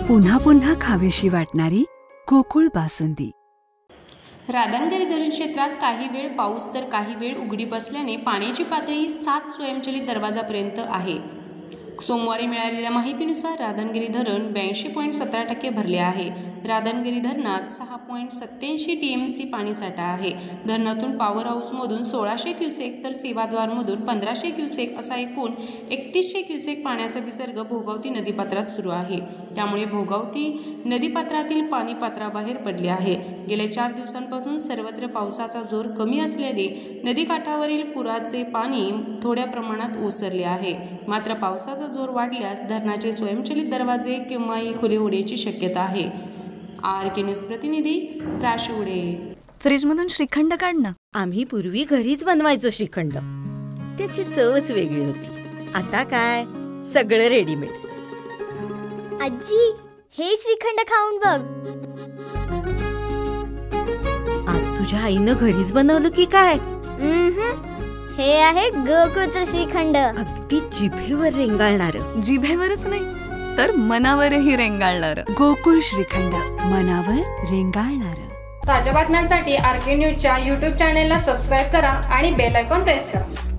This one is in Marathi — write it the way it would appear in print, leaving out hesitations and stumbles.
पुन्हा पुन्हा खावीशी वाटणारी गोकुळ बासुंदी। राधानगरी धरण क्षेत्रात काही वेळ पाऊस तर काही वेळ उघडी बसल्याने पाण्याची पातळी 7 स्वयंचलित दरवाजापर्यंत आहे। सोमवारी मिळालेल्या माहितीनुसार राधानगरी धरण 82.17% भरले आहे। राधानगरी धरणात 6.87 TMC पाणीसाठा आहे। धरणातून पॉवर हाऊसमधून 1600 क्युसेक तर सेवाद्वारमधून 1500 क्युसेक असा एकूण 3100 क्युसेक पाण्याचा विसर्ग भोगावती नदीपात्रात सुरू आहे। त्यामुळे भोगावती नदीपात्रातील पाणी पात्राबाहेर पडले आहे। गेल्या 4 दिवसांपासून सर्वत्र पावसाचा जोर कमी असल्याने नदीकाठावरील पुराचे पाणी थोड्या प्रमाणात ओसरले आहे। मात्र पावसाचा जोर वाढल्यास धरणाचे स्वयंचलित दरवाजे केव्हाही खुले होण्याची शक्यता आहे। RK न्यूज प्रतिनिधी राशिवडे। फ्रीजमधून श्रीखंड काढ ना। आम्ही पूर्वी घरीच बनवायचो श्रीखंड, त्याची चवच वेगळी होती। आता काय सगळं रेडीमेड। आजी, हे श्रीखंड खाऊन बघ। आज तुझ्या आईनं घरीच बनवलं की काय? हे आहे गोकुळचं श्रीखंड। अगदी जिभेवर रेंगाळणार। जिभेवरच नाही तर मनावरही रेंगाळणार। गोकुळ श्रीखंड, मनावर रेंगाळणार। ताज्या बातम्यांसाठी RK न्यूजच्या YouTube चॅनेलला सबस्क्राईब करा आणि बेल आयकॉन प्रेस करा।